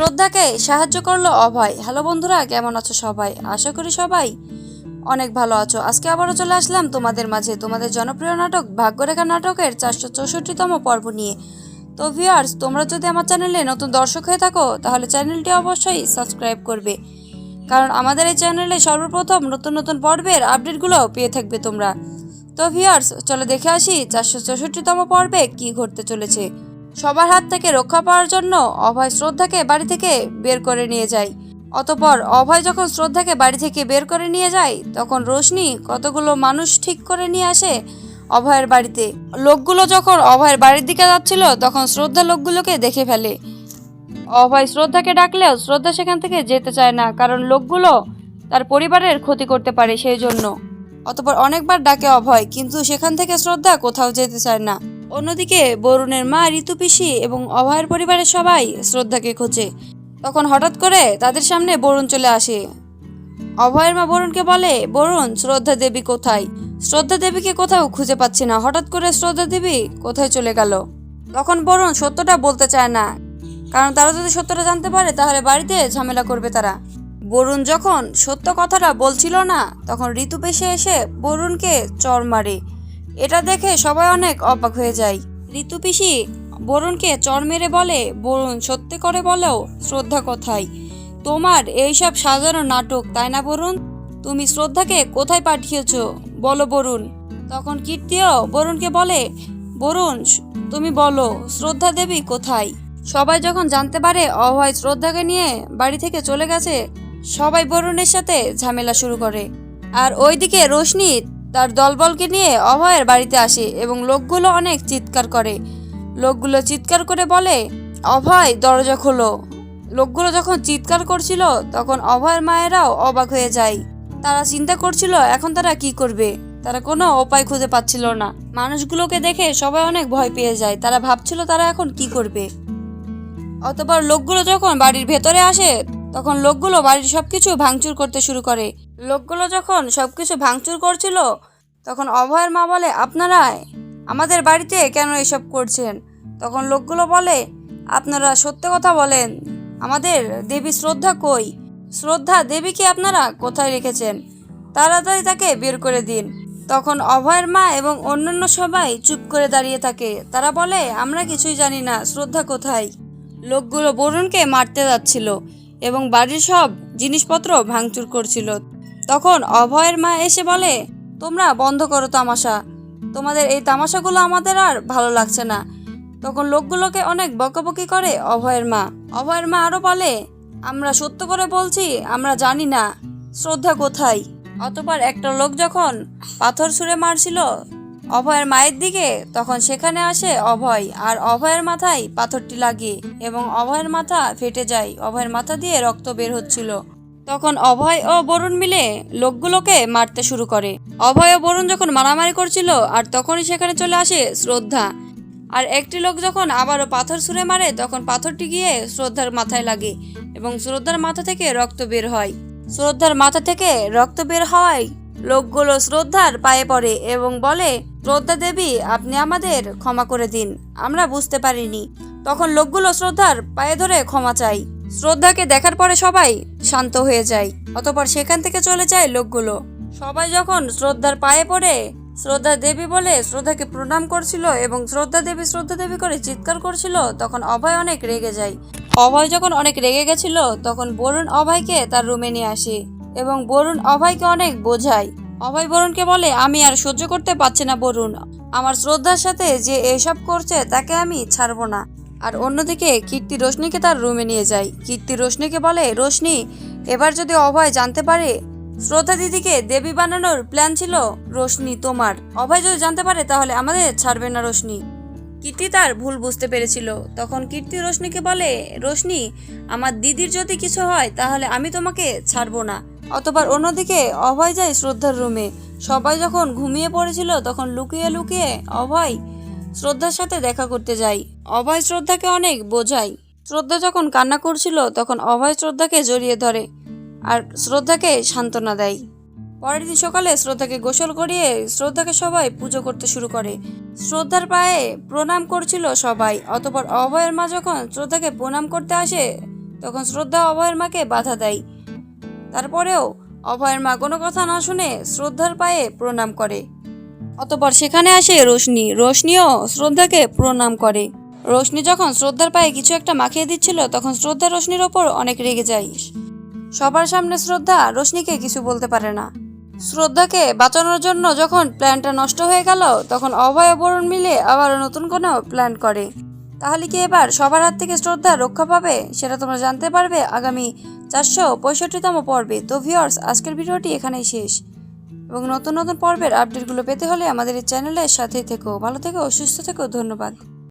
শ্রদ্ধাকে সাহায্য করলো অভয়। হ্যালো বন্ধুরা, কেমন আছো সবাই? আশা করি সবাই অনেক ভালো আছো। আজকে আবারও চলে আসলাম তোমাদের মাঝে তোমাদের জনপ্রিয় নাটক ভাগ্যরেখা নাটকের 464তম পর্ব নিয়ে। তো ভিউয়ার্স, তোমরা যদি আমার চ্যানেলে নতুন দর্শক হয়ে থাকো তাহলে চ্যানেলটি অবশ্যই সাবস্ক্রাইব করবে, কারণ আমাদের এই চ্যানেলে সর্বপ্রথম নতুন নতুন পর্বের আপডেটগুলো পেয়ে থাকবে তোমরা। তো ভিউয়ার্স, চলো দেখে আসি 464তম পর্বে কি ঘটতে চলেছে। সবার হাত থেকে রক্ষা পাওয়ার জন্য অভয় শ্রদ্ধাকে বাড়ি থেকে বের করে নিয়ে যায়। অতঃপর অভয় যখন শ্রদ্ধাকে বাড়ি থেকে বের করে নিয়ে যায় তখন রোশনি কতগুলো মানুষ ঠিক করে নিয়ে আসে অভয়ের বাড়িতে। লোকগুলো যখন অভয়ের বাড়ির দিকে যাচ্ছিল তখন শ্রদ্ধা লোকগুলোকে দেখে ফেলে। অভয় শ্রদ্ধাকে ডাকলেও শ্রদ্ধা সেখান থেকে যেতে চায় না, কারণ লোকগুলো তার পরিবারের ক্ষতি করতে পারে সেই জন্য। অতঃপর অনেকবার ডাকে অভয়, কিন্তু সেখান থেকে শ্রদ্ধা কোথাও যেতে চায় না। অন্যদিকে বরুণের মা ঋতু পিসি এবং অভয়ের পরিবারের সবাই শ্রদ্ধাকে খোঁজে। তখন হঠাৎ করে তাদের সামনে বরুণ চলে আসে। অভয়ের মা বরুণকে বলে, বরুণ, শ্রদ্ধা দেবী কোথায়? শ্রদ্ধা দেবীকে কোথাও খুঁজে পাচ্ছি না, হঠাৎ করে শ্রদ্ধা দেবী কোথায় চলে গেল? তখন বরুণ সত্যটা বলতে চায় না, কারণ তারা যদি সত্যটা জানতে পারে তাহলে বাড়িতে ঝামেলা করবে তারা। বরুণ যখন সত্য কথাটা বলছিল না তখন ঋতু পেশে এসে বরুণকে চড় মারে। এটা দেখে সবাই অনেক অবাক হয়ে যায়। ঋতু পিসি বরুণকে চড় মেরে বলে, বরুণ, সত্যি করে বলো, শ্রদ্ধা কোথায়? তোমার এইসব সাজানো নাটক, তাই না বরুণ? তুমি শ্রদ্ধাকে কোথায় পাঠিয়েছ বলো বরুণ। তখন কীর্তিও বরুণকে বলে, বরুণ, তুমি বলো, শ্রদ্ধা দেবী কোথায়? সবাই যখন জানতে পারে অভয় শ্রদ্ধাকে নিয়ে বাড়ি থেকে চলে গেছে, সবাই বরুণের সাথে ঝামেলা শুরু করে। আর ওইদিকে রোশনি তার দলবলকে নিয়ে অভয়ের বাড়িতে আসে এবং লোকগুলো অনেক চিৎকার করে। লোকগুলো চিৎকার করে বলে, অভয়, দরজা খোলো। লোকগুলো যখন চিৎকার করছিল তখন অভয়ের মায়েরাও অবাক হয়ে যায়। তারা চিন্তা করছিল এখন তারা কি করবে। তারা কোনো উপায় খুঁজে পাচ্ছিল না। মানুষগুলোকে দেখে সবাই অনেক ভয় পেয়ে যায়। তারা ভাবছিল তারা এখন কি করবে। অতঃপর লোকগুলো যখন বাড়ির ভেতরে আসে তখন লোকগুলো বাড়ির সবকিছু ভাঙচুর করতে শুরু করে। লোকগুলো যখন সবকিছু ভাঙচুর করছিল তখন অভয়ের মা বলে, আপনারা আমাদের বাড়িতে কেন এসব করছেন? তখন লোকগুলো বলে, আপনারা সত্য কথা বলেন, আমাদের দেবী শ্রদ্ধা কই? শ্রদ্ধা দেবীকে আপনারা কোথায় রেখেছেন? তাড়াতাড়ি তাকে বের করে দিন। তখন অভয়ের মা এবং অন্যান্য সবাই চুপ করে দাঁড়িয়ে থাকে। তারা বলে, আমরা কিছুই জানি না, শ্রদ্ধা কোথায়? লোকগুলো বরুণকে মারতে যাচ্ছিল এবং বাড়ির সব জিনিসপত্র ভাঙচুর করছিল। তখন অভয়ের মা এসে বলে, তোমরা বন্ধ করো তামাশা, তোমাদের এই তামাশাগুলো আমাদের আর ভালো লাগছে না। তখন লোকগুলোকে অনেক বকাবকি করে অভয়ের মা। অভয়ের মা আরো বলে, আমরা সত্য করে বলছি, আমরা জানি না শ্রদ্ধা কোথায়। অতঃপর একটা লোক যখন পাথর ছুঁড়ে মারছিল অভয়ের মায়ের দিকে, তখন সেখানে আসে অভয় আর অভয়ের মাথায় পাথরটি লাগে এবং অভয়ের মাথা ফেটে যায়। অভয়ের মাথা দিয়ে রক্ত বের হচ্ছিল। তখন অভয় ও বরুণ মিলে লোকগুলোকে মারতে শুরু করে। অভয় ও বরুণ যখন মারামারি করছিল আর তখনই সেখানে চলে আসে শ্রদ্ধা। আর একটি লোক যখন আবারও পাথর ছুঁড়ে মারে তখন পাথরটি গিয়ে শ্রদ্ধার মাথায় লাগে এবং শ্রদ্ধার মাথা থেকে রক্ত বের হয়। শ্রদ্ধার মাথা থেকে রক্ত বের হওয়ায় লোকগুলো শ্রদ্ধার পায়ে পড়ে এবং বলে, শ্রদ্ধা দেবী, আপনি আমাদের ক্ষমা করে দিন, আমরা বুঝতে পারিনি। তখন লোকগুলো শ্রদ্ধার পায়ে ধরে ক্ষমা চায়। শ্রদ্ধাকে দেখার পরে সবাই শান্ত হয়ে যায়। অতঃপর সেখান থেকে চলে যায় লোকগুলো। সবাই যখন শ্রদ্ধার পায়ে পড়ে শ্রদ্ধা দেবী বলে শ্রদ্ধাকে প্রণাম করছিল এবং শ্রদ্ধা দেবী করে চিৎকার করছিল, তখন অভয় অনেক রেগে যায়। অভয় যখন অনেক রেগে গেছিল তখন বরুণ অভয়কে তার রুমে নিয়ে আসে এবং বরুণ অভয়কে অনেক বোঝায়। অভয় বরুণকে বলে, আমি আর সহ্য করতে পারছি না বরুণ, আমার শ্রদ্ধার সাথে যে এসব করছে তাকে আমি ছাড়বো না। আর অন্যদিকে কীর্তি রোশনিকে তার রুমে নিয়ে যায়। কীর্তি রোশনিকে বলে, রোশনি, এবার যদি অভয় জানতে পারে শ্রদ্ধা দিদিকে দেবী বানানোর প্ল্যান ছিল রোশনি তোমার, অভয় যদি জানতে পারে তাহলে আমাদের ছাড়বে না রোশনি। কীর্তি তার ভুল বুঝতে পেরেছিল। তখন কীর্তি রোশনিকে বলে, রোশনি, আমার দিদির যদি কিছু হয় তাহলে আমি তোমাকে ছাড়বো না। অতঃপর অন্যদিকে অভয় যায় শ্রদ্ধার রুমে। সবাই যখন ঘুমিয়ে পড়েছিল তখন লুকিয়ে লুকিয়ে অভয় শ্রদ্ধার সাথে দেখা করতে যায়। অভয় শ্রদ্ধাকে অনেক বোঝায়। শ্রদ্ধা যখন কান্না করছিল তখন অভয় শ্রদ্ধাকে জড়িয়ে ধরে আর শ্রদ্ধাকে সান্ত্বনা দেয়। পরের দিন সকালে শ্রদ্ধাকে গোসল করিয়ে শ্রদ্ধাকে সবাই পুজো করতে শুরু করে। শ্রদ্ধার পায়ে প্রণাম করছিল সবাই। অতঃপর অভয়ের মা যখন শ্রদ্ধাকে প্রণাম করতে আসে তখন শ্রদ্ধা অভয়ের মাকে বাধা দেয়। তারপরেও অভয়ের মা কোনো কথা না শুনে শ্রদ্ধার পায়ে প্রণাম করে। অতঃপর সেখানে আসে রোশনিও শ্রদ্ধাকে প্রণাম করে। রোশনি যখন শ্রদ্ধার পায়ে কিছু একটা মাখিয়ে দিচ্ছিল তখন শ্রদ্ধা রোশনির ওপর অনেক রেগে যায়। সবার সামনে শ্রদ্ধা রোশনিকে কিছু বলতে পারে না। শ্রদ্ধাকে বাঁচানোর জন্য যখন প্ল্যানটা নষ্ট হয়ে গেল তখন অভয় ও বরুণ মিলে আবার নতুন কোনো প্ল্যান করে। তাহলে কি এবার সবার হাত থেকে শ্রদ্ধা রক্ষা পাবে সেটা তোমরা জানতে পারবে আগামী 465তম পর্বে। তো ভিউয়ার্স, আজকের ভিডিওটি এখানেই শেষ এবং নতুন নতুন পর্বের আপডেটগুলো পেতে হলে আমাদের এই চ্যানেলের সাথেই থেকো। ভালো থেকো, সুস্থ থেকো, ধন্যবাদ।